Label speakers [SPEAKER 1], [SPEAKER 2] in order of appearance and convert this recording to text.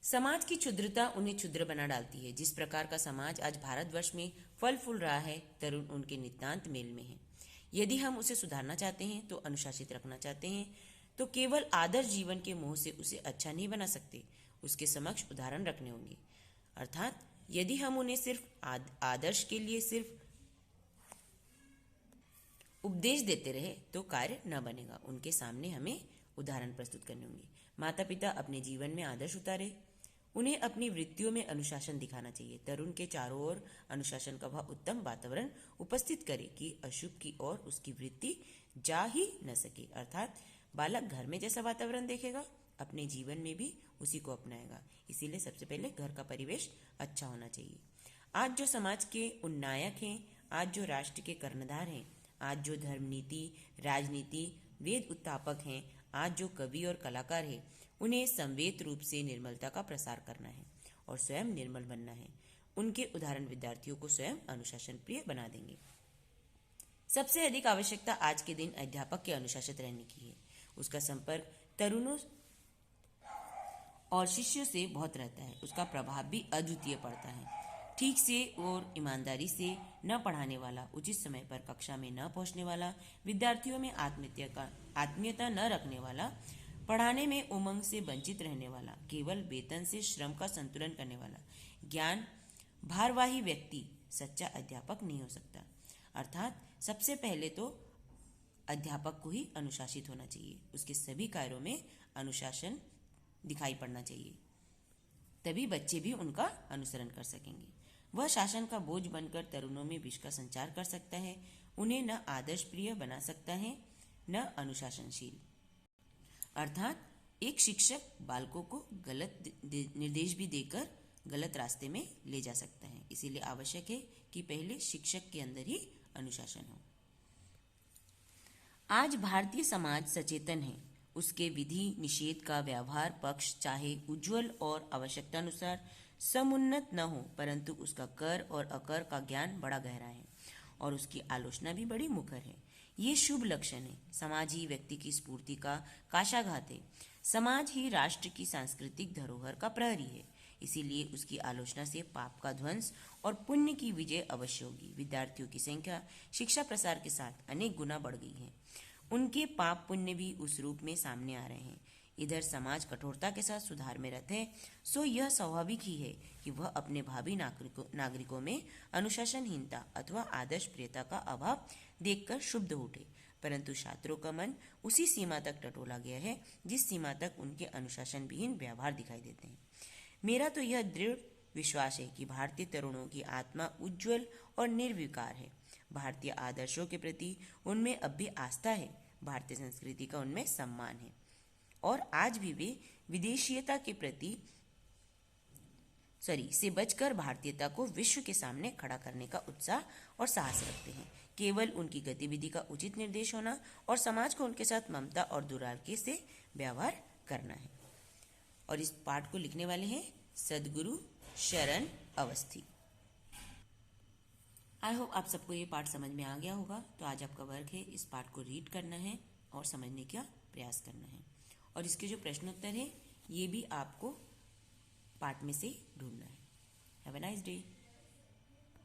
[SPEAKER 1] समाज की क्षुद्रता उन्हें क्षुद्र बना डालती है। जिस प्रकार का समाज आज भारतवर्ष में फल फूल रहा है, तरुण उनके नितांत मेल में है। यदि हम उसे सुधारना चाहते हैं, तो अनुशासित रखना चाहते हैं, तो केवल आदर्श जीवन के मोह से उसे अच्छा नहीं बना सकते, उसके समक्ष उदाहरण रखने होंगे। अर्थात यदि हम उन्हें सिर्फ आदर्श के लिए सिर्फ उपदेश देते रहे तो कार्य न बनेगा। उनके सामने हमें उदाहरण प्रस्तुत करने होंगे। माता पिता अपने जीवन में आदर्श उतारे, उन्हें अपनी वृत्तियों में अनुशासन दिखाना चाहिए। तरुण के चारों ओर अनुशासन का वह उत्तम वातावरण उपस्थित करे कि अशुभ की ओर उसकी वृत्ति जा ही न सके। अर्थात बालक घर में जैसा वातावरण देखेगा, अपने जीवन में भी उसी को अपनाएगा। इसीलिए सबसे पहले घर का परिवेश अच्छा होना चाहिए। आज जो समाज के उन्नायक हैं, आज जो राष्ट्र के कर्णधार हैं, आज जो धर्म नीति, राजनीति, वेद उत्थापक हैं, आज जो कवि और कलाकार हैं, उन्हें संवेद रूप से निर्मलता का प्रसार करना है और स्वयं निर्मल बनना है। उनके उदाहरण विद्यार्थियों को स्वयं अनुशासन प्रिय बना देंगे। सबसे अधिक आवश्यकता आज के दिन अध्यापक के अनुशासित रहने की है। उसका संपर्क तरुणों और शिष्यों से बहुत रहता है। उसका प्रभाव भी अद्वितीय पड़ता है। ठीक से और ईमानदारी से न पढ़ाने वाला, उचित समय पर कक्षा में न पहुंचने वाला, विद्यार्थियों में आत्मीयता न रखने वाला, पढ़ाने में उमंग से वंचित रहने वाला, केवल वेतन से श्रम का संतुलन करने वाला ज्ञान भारवाही व्यक्ति सच्चा अध्यापक नहीं हो सकता। अर्थात सबसे पहले तो अध्यापक को ही अनुशासित होना चाहिए, उसके सभी कार्यों में अनुशासन दिखाई पड़ना चाहिए, तभी बच्चे भी उनका अनुसरण कर सकेंगे। वह शासन का बोझ बनकर तरुणों में विष का संचार कर सकता है, उन्हें न आदर्श प्रिय बना सकता है न अनुशासनशील। अर्थात एक शिक्षक बालकों को गलत निर्देश भी देकर गलत रास्ते में ले जा सकता है। इसीलिए आवश्यक है कि पहले शिक्षक के अंदर ही अनुशासन हो। आज भारतीय समाज सचेतन है। उसके विधि निषेध का व्यवहार पक्ष चाहे उज्जवल और आवश्यकतानुसार समुन्नत न हो, परंतु उसका कर और अकर का ज्ञान बड़ा गहरा है और उसकी आलोचना भी बड़ी मुखर है। ये शुभ लक्षण है। समाज ही व्यक्ति की स्फूर्ति का काशाघात है। समाज ही राष्ट्र की सांस्कृतिक धरोहर का प्रहरी है। इसीलिए उसकी आलोचना से पाप का ध्वंस और पुण्य की विजय अवश्य होगी। विद्यार्थियों की संख्या शिक्षा प्रसार के साथ अनेक गुना बढ़ गई है। उनके पाप पुण्य भी उस रूप में सामने आ रहे हैं। इधर समाज कठोरता के साथ सुधार में रत है, सो यह स्वाभाविक ही है कि वह अपने भावी नागरिकों में अनुशासनहीनता अथवा आदर्श प्रियता का अभाव देखकर शुद्ध उठे। परंतु छात्रों का मन उसी सीमा तक टटोला गया है जिस सीमा तक उनके अनुशासन विहीन व्यवहार दिखाई देते हैं। मेरा तो यह दृढ़ विश्वास है कि भारतीय तरुणों की आत्मा उज्जवल और निर्विकार है। भारतीय आदर्शों के प्रति उनमें अब भी आस्था है। भारतीय संस्कृति का उनमें सम्मान है और आज भी वे विदेशीयता के प्रति से बचकर भारतीयता को विश्व के सामने खड़ा करने का उत्साह और साहस रखते हैं। केवल उनकी गतिविधि का उचित निर्देश होना और समाज को उनके साथ ममता और दुलार से व्यवहार करना है। और इस पाठ को लिखने वाले हैं सद्गुरु शरण अवस्थी। आई होप आप सबको ये पाठ समझ में आ गया होगा। तो आज आपका वर्क है इस पाठ को रीड करना है और समझने का प्रयास करना है, और इसके जो प्रश्नोत्तर है ये भी आपको पाठ में से ढूंढना है। Have a nice day.